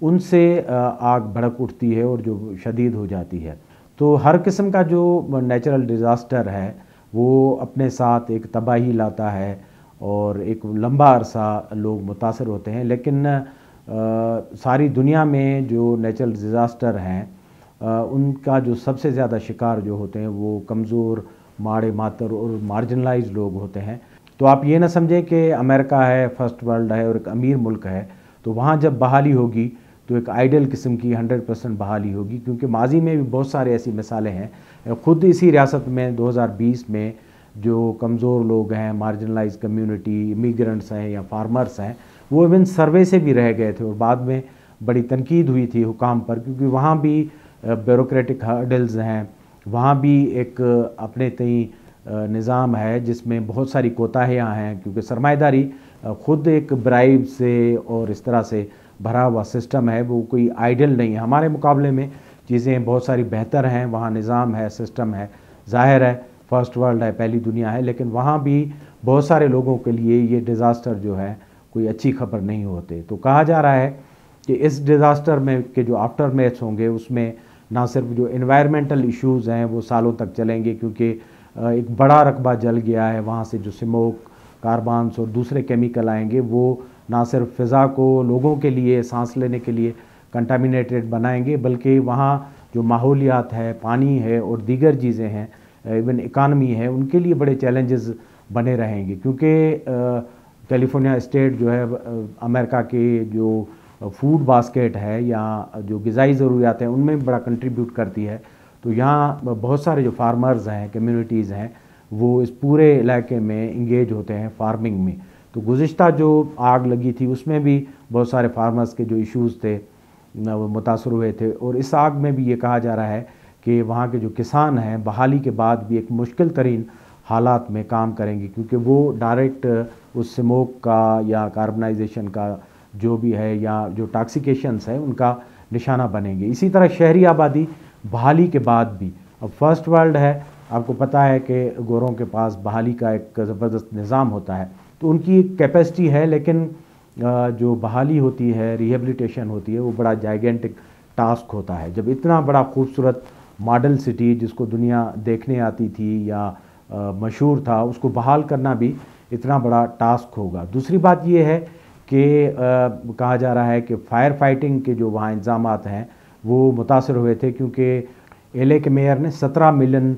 ان سے آگ بھڑک اٹھتی ہے اور جو شدید ہو جاتی ہے۔ تو ہر قسم کا جو نیچرل ڈیزاسٹر ہے وہ اپنے ساتھ ایک تباہی لاتا ہے اور ایک لمبا عرصہ لوگ متاثر ہوتے ہیں، لیکن ساری دنیا میں جو نیچرل ڈیزاسٹر ہیں ان کا جو سب سے زیادہ شکار جو ہوتے ہیں وہ کمزور، ماڑے ماتر اور مارجنلائز لوگ ہوتے ہیں۔ تو آپ یہ نہ سمجھیں کہ امریکہ ہے، فرسٹ ورلڈ ہے اور ایک امیر ملک ہے تو وہاں جب بحالی ہوگی تو ایک آئیڈل قسم کی 100% بحالی ہوگی، کیونکہ ماضی میں بھی بہت سارے ایسی مثالیں ہیں۔ خود اسی ریاست میں 2020 میں جو کمزور لوگ ہیں، مارجنلائز کمیونٹی، امیگرنٹس ہیں یا فارمرز ہیں، وہ ایون سروے سے بھی رہ گئے تھے اور بعد میں بڑی تنقید ہوئی تھی حکام پر، کیونکہ وہاں بھی بیوروکریٹک ہرڈلز ہیں، وہاں بھی ایک اپنے تئیں نظام ہے جس میں بہت ساری کوتاہیاں ہیں، کیونکہ سرمایہ داری خود ایک برائب سے اور اس طرح سے بھرا ہوا سسٹم ہے، وہ کوئی آئیڈل نہیں ہے۔ ہمارے مقابلے میں چیزیں بہت ساری بہتر ہیں، وہاں نظام ہے، سسٹم ہے، ظاہر ہے فرسٹ ورلڈ ہے، پہلی دنیا ہے، لیکن وہاں بھی بہت سارے لوگوں کے لیے یہ ڈیزاسٹر جو ہے کوئی اچھی خبر نہیں ہوتے۔ تو کہا جا رہا ہے کہ اس ڈیزاسٹر میں کے جو آفٹر میتھس ہوں گے اس میں نہ صرف جو انوائرمنٹل ایشوز ہیں وہ سالوں تک چلیں گے، کیونکہ ایک بڑا رقبہ جل گیا ہے، وہاں سے جو سموک، کاربانس اور دوسرے کیمیکل آئیں گے وہ نہ صرف فضا کو لوگوں کے لیے سانس لینے کے لیے کنٹامینیٹڈ بنائیں گے، بلکہ وہاں جو ماحولیات ہے، پانی ہے اور دیگر چیزیں ہیں، ایون اکانومی ہے، ان کے لیے بڑے چیلنجز بنے رہیں گے، کیونکہ کیلیفورنیا اسٹیٹ جو ہے امریکہ کے جو فوڈ باسکٹ ہے یا جو غذائی ضروریات ہیں ان میں بڑا کنٹریبیوٹ کرتی ہے۔ تو یہاں بہت سارے جو فارمرز ہیں، کمیونٹیز ہیں، وہ اس پورے علاقے میں انگیج ہوتے ہیں فارمنگ میں۔ تو گزشتہ جو آگ لگی تھی اس میں بھی بہت سارے فارمرز کے جو ایشوز تھے وہ متاثر ہوئے تھے، اور اس آگ میں بھی یہ کہا جا رہا ہے کہ وہاں کے جو کسان ہیں بحالی کے بعد بھی ایک مشکل ترین حالات میں کام کریں گے، کیونکہ وہ ڈائریکٹ اس سموک کا یا کاربنائزیشن کا جو بھی ہے یا جو ٹاکسیکیشنز ہے ان کا نشانہ بنیں گے۔ اسی طرح شہری آبادی بحالی کے بعد بھی، اب فرسٹ ورلڈ ہے، آپ کو پتہ ہے کہ گوروں کے پاس بحالی کا ایک زبردست نظام ہوتا ہے، تو ان کی ایک کیپیسٹی ہے، لیکن جو بحالی ہوتی ہے، ریہیبلیٹیشن ہوتی ہے، وہ بڑا جائگنٹک ٹاسک ہوتا ہے۔ جب اتنا بڑا خوبصورت ماڈل سٹی جس کو دنیا دیکھنے آتی تھی یا مشہور تھا، اس کو بحال کرنا بھی اتنا بڑا ٹاسک ہوگا۔ دوسری بات یہ ہے کہ کہا جا رہا ہے کہ فائر فائٹنگ کے جو وہاں انتظامات ہیں وہ متاثر ہوئے تھے، کیونکہ ایل اے کے میئر نے $17 ملین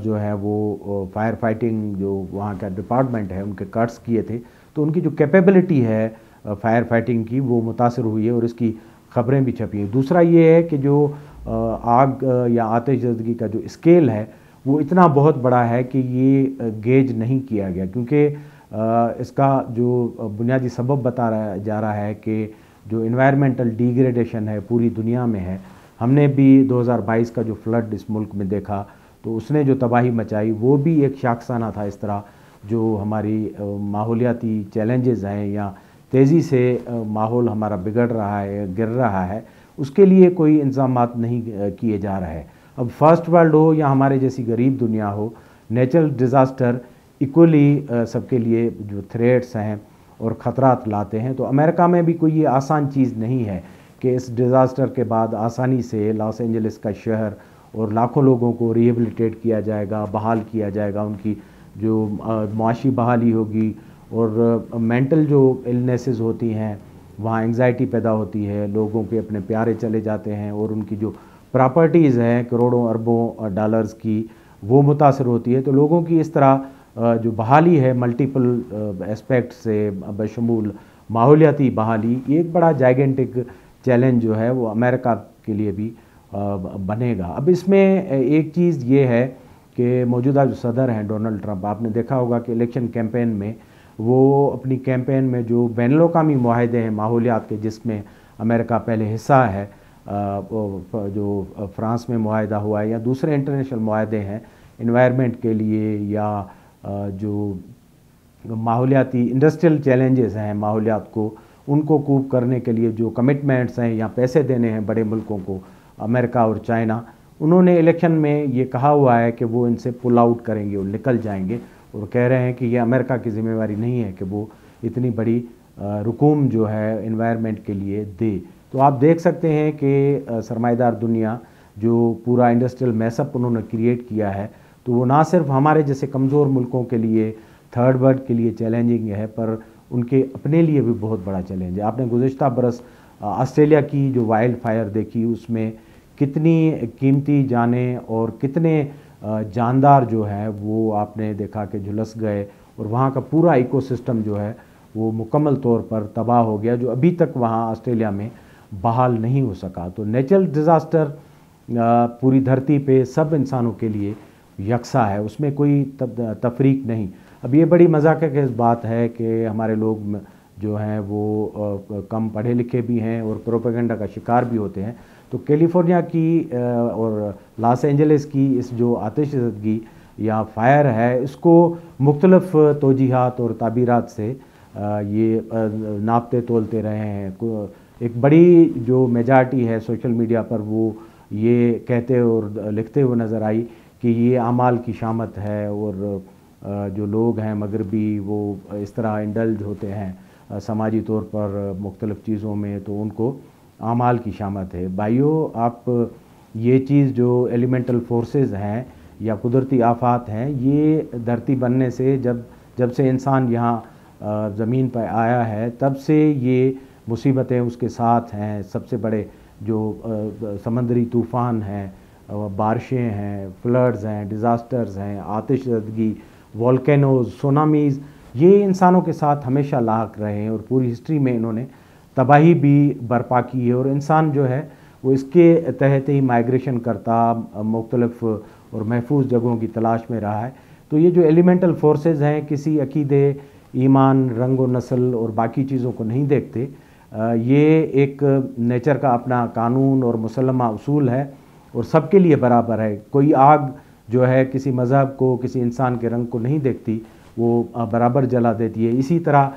جو ہے وہ فائر فائٹنگ جو وہاں کا ڈپارٹمنٹ ہے ان کے کٹس کیے تھے، تو ان کی جو کیپیبلٹی ہے فائر فائٹنگ کی وہ متاثر ہوئی ہے اور اس کی خبریں بھی چھپی ہیں۔ دوسرا یہ ہے کہ جو آگ یا آتش زدگی کا جو اسکیل ہے وہ اتنا بہت بڑا ہے کہ یہ گیج نہیں کیا گیا، کیونکہ اس کا جو بنیادی سبب بتایا جا رہا ہے کہ جو انوائرمنٹل ڈیگریڈیشن ہے پوری دنیا میں ہے۔ ہم نے بھی 2022 کا جو فلڈ اس ملک میں دیکھا تو اس نے جو تباہی مچائی وہ بھی ایک شاخسانہ تھا، اس طرح جو ہماری ماحولیاتی چیلنجز ہیں یا تیزی سے ماحول ہمارا بگڑ رہا ہے، گر رہا ہے، اس کے لیے کوئی انتظامات نہیں کیے جا رہے ہیں۔ اب فرسٹ ورلڈ ہو یا ہمارے جیسی غریب دنیا ہو، نیچرل ڈیزاسٹر ایکولی سب کے لیے جو تھریٹس ہیں اور خطرات لاتے ہیں۔ تو امریکہ میں بھی کوئی یہ آسان چیز نہیں ہے کہ اس ڈیزاسٹر کے بعد آسانی سے لاس اینجلس کا شہر اور لاکھوں لوگوں کو ریہیبلیٹیٹ کیا جائے گا، بحال کیا جائے گا، ان کی جو معاشی بحالی ہوگی، اور مینٹل جو النیسز ہوتی ہیں وہاں انگزائٹی پیدا ہوتی ہے، لوگوں کے اپنے پیارے چلے جاتے ہیں اور ان کی جو پراپرٹیز ہیں کروڑوں اربوں ڈالرز کی وہ متاثر ہوتی ہے۔ تو لوگوں کی اس طرح جو بحالی ہے ملٹیپل اسپیکٹ سے بشمول ماحولیاتی بحالی، یہ ایک بڑا جائگنٹک چیلنج جو ہے وہ امریکہ کے لیے بھی بنے گا۔ اب اس میں ایک چیز یہ ہے کہ موجودہ جو صدر ہیں ڈونلڈ ٹرمپ، آپ نے دیکھا ہوگا کہ الیکشن کیمپین میں وہ اپنی کیمپین میں جو بین الاقوامی معاہدے ہیں ماحولیات کے، جس میں امریکہ پہلے حصہ ہے، جو فرانس میں معاہدہ ہوا ہے یا دوسرے انٹرنیشنل معاہدے ہیں انوائرمنٹ کے لیے، یا جو ماحولیاتی انڈسٹریل چیلنجز ہیں ماحولیات کو ان کو کوپ کرنے کے لیے جو کمٹمنٹس ہیں یا پیسے دینے ہیں بڑے ملکوں کو، امریکہ اور چائنا، انہوں نے الیکشن میں یہ کہا ہوا ہے کہ وہ ان سے پل آؤٹ کریں گے اور نکل جائیں گے، اور کہہ رہے ہیں کہ یہ امریکہ کی ذمہ داری نہیں ہے کہ وہ اتنی بڑی رقوم جو ہے انوائرمنٹ کے لیے دے۔ تو آپ دیکھ سکتے ہیں کہ سرمایہ دنیا جو پورا انڈسٹریل میس اپ انہوں نے کریٹ کیا ہے، تو وہ نہ صرف ہمارے جیسے کمزور ملکوں کے لیے، تھرڈ ورلڈ کے لیے چیلنجنگ ہے، پر ان کے اپنے لیے بھی بہت بڑا چیلنج ہے۔ آپ نے گزشتہ برس آسٹریلیا کی جو وائلڈ فائر دیکھی، اس میں کتنی قیمتی جانیں اور کتنے جاندار جو ہے وہ آپ نے دیکھا کہ جھلس گئے، اور وہاں کا پورا ایکو سسٹم جو ہے وہ مکمل طور پر تباہ ہو گیا، جو ابھی تک وہاں آسٹریلیا میں بحال نہیں ہو سکا۔ تو نیچرل ڈیزاسٹر پوری دھرتی پہ سب انسانوں کے لیے یکساں ہے، اس میں کوئی تفریق نہیں۔ اب یہ بڑی مذاق خیز بات ہے کہ ہمارے لوگ جو ہیں وہ کم پڑھے لکھے بھی ہیں اور پروپیگنڈا کا شکار بھی ہوتے ہیں۔ تو کیلیفورنیا کی اور لاس اینجلس کی اس جو آتش زدگی یا فائر ہے، اس کو مختلف توجیہات اور تعبیرات سے یہ ناپتے تولتے رہے ہیں۔ ایک بڑی جو میجارٹی ہے سوشل میڈیا پر، وہ یہ کہتے اور لکھتے ہوئے نظر آئی کہ یہ اعمال کی شامت ہے، اور جو لوگ ہیں مغربی وہ اس طرح انڈلج ہوتے ہیں سماجی طور پر مختلف چیزوں میں، تو ان کو اعمال کی شامت ہے۔ بھائیو، آپ یہ چیز جو ایلیمنٹل فورسز ہیں یا قدرتی آفات ہیں، یہ دھرتی بننے سے جب سے انسان یہاں زمین پہ آیا ہے، تب سے یہ مصیبتیں اس کے ساتھ ہیں۔ سب سے بڑے جو سمندری طوفان ہیں، بارشیں ہیں، فلڈز ہیں، ڈیزاسٹرز ہیں، آتش زدگی، والکینوز، سونامیز، یہ انسانوں کے ساتھ ہمیشہ لاحق رہے ہیں، اور پوری ہسٹری میں انہوں نے تباہی بھی برپا کی ہے، اور انسان جو ہے وہ اس کے تحت ہی مائیگریشن کرتا، مختلف اور محفوظ جگہوں کی تلاش میں رہا ہے۔ تو یہ جو ایلیمنٹل فورسز ہیں کسی عقیدے، ایمان، رنگ و نسل اور باقی چیزوں کو نہیں دیکھتے، یہ ایک نیچر کا اپنا قانون اور مسلمہ اصول ہے، اور سب کے لیے برابر ہے۔ کوئی آگ جو ہے کسی مذہب کو، کسی انسان کے رنگ کو نہیں دیکھتی، وہ برابر جلا دیتی ہے۔ اسی طرح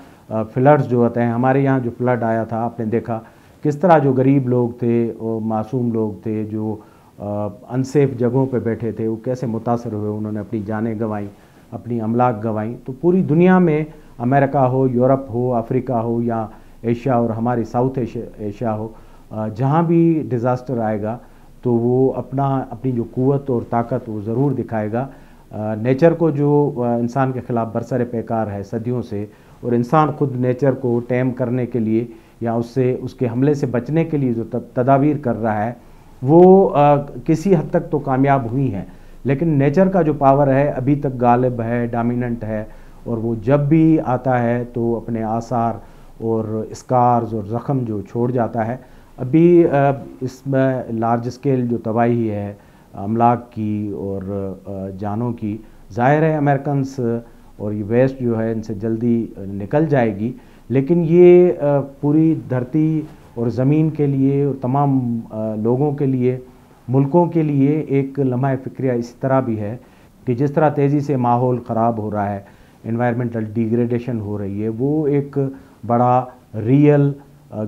فلڈز جو ہوتے ہیں، ہمارے یہاں جو فلڈ آیا تھا، آپ نے دیکھا کس طرح جو غریب لوگ تھے اور معصوم لوگ تھے جو انسیف جگہوں پہ بیٹھے تھے، وہ کیسے متاثر ہوئے، انہوں نے اپنی جانیں گنوائیں، اپنی املاک گنوائیں۔ تو پوری دنیا میں، امریکہ ہو، یورپ ہو، افریقہ ہو یا ایشیا اور ہماری ساؤتھ ایشیا ہو، جہاں بھی ڈیزاسٹر آئے گا تو وہ اپنی جو قوت اور طاقت وہ ضرور دکھائے گا۔ نیچر کو جو انسان کے خلاف برسر پیکار ہے صدیوں سے، اور انسان خود نیچر کو ٹیم کرنے کے لیے یا اس کے حملے سے بچنے کے لیے جو تدابیر کر رہا ہے، وہ کسی حد تک تو کامیاب ہوئی ہیں، لیکن نیچر کا جو پاور ہے ابھی تک غالب ہے، ڈومیننٹ ہے، اور وہ جب بھی آتا ہے تو اپنے آثار اور اسکارز اور زخم جو چھوڑ جاتا ہے۔ ابھی اس میں لارج اسکیل جو تباہی ہے املاک کی اور جانوں کی، ظاہر ہے امریکنز اور یہ ویسٹ جو ہے ان سے جلدی نکل جائے گی، لیکن یہ پوری دھرتی اور زمین کے لیے اور تمام لوگوں کے لیے، ملکوں کے لیے ایک لمحہ فکریہ اسی طرح بھی ہے کہ جس طرح تیزی سے ماحول خراب ہو رہا ہے، انوائرمنٹل ڈیگریڈیشن ہو رہی ہے، وہ ایک بڑا ریئل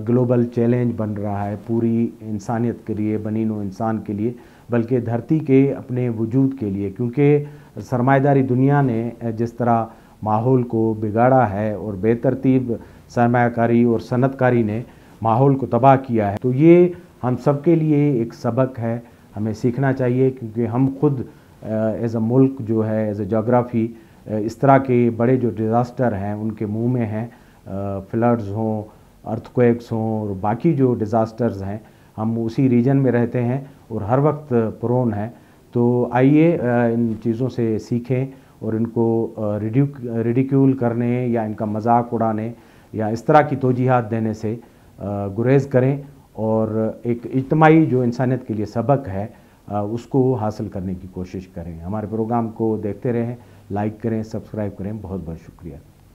گلوبل چیلنج بن رہا ہے پوری انسانیت کے لیے، بنی نوع انسان کے لیے، بلکہ دھرتی کے اپنے وجود کے لیے، کیونکہ سرمایہ داری دنیا نے جس طرح ماحول کو بگاڑا ہے اور بے ترتیب سرمایہ کاری اور صنعت کاری نے ماحول کو تباہ کیا ہے، تو یہ ہم سب کے لیے ایک سبق ہے، ہمیں سیکھنا چاہیے، کیونکہ ہم خود ایز اے ملک جو ہے، ایز اے جغرافی، اس طرح کے بڑے جو ڈیزاسٹر ہیں ان کے منہ میں ہیں، فلڈز ہوں، ارتھکویکس ہوں اور باقی جو ڈیزاسٹرز ہیں، ہم اسی ریجن میں رہتے ہیں اور ہر وقت پرون ہیں۔ تو آئیے ان چیزوں سے سیکھیں اور ان کو ریڈیکیول کرنے یا ان کا مذاق اڑانے یا اس طرح کی توجیہات دینے سے گریز کریں، اور ایک اجتماعی جو انسانیت کے لیے سبق ہے اس کو حاصل کرنے کی کوشش کریں۔ ہمارے پروگرام کو دیکھتے رہیں، لائک کریں، سبسکرائب کریں۔ بہت بہت شکریہ۔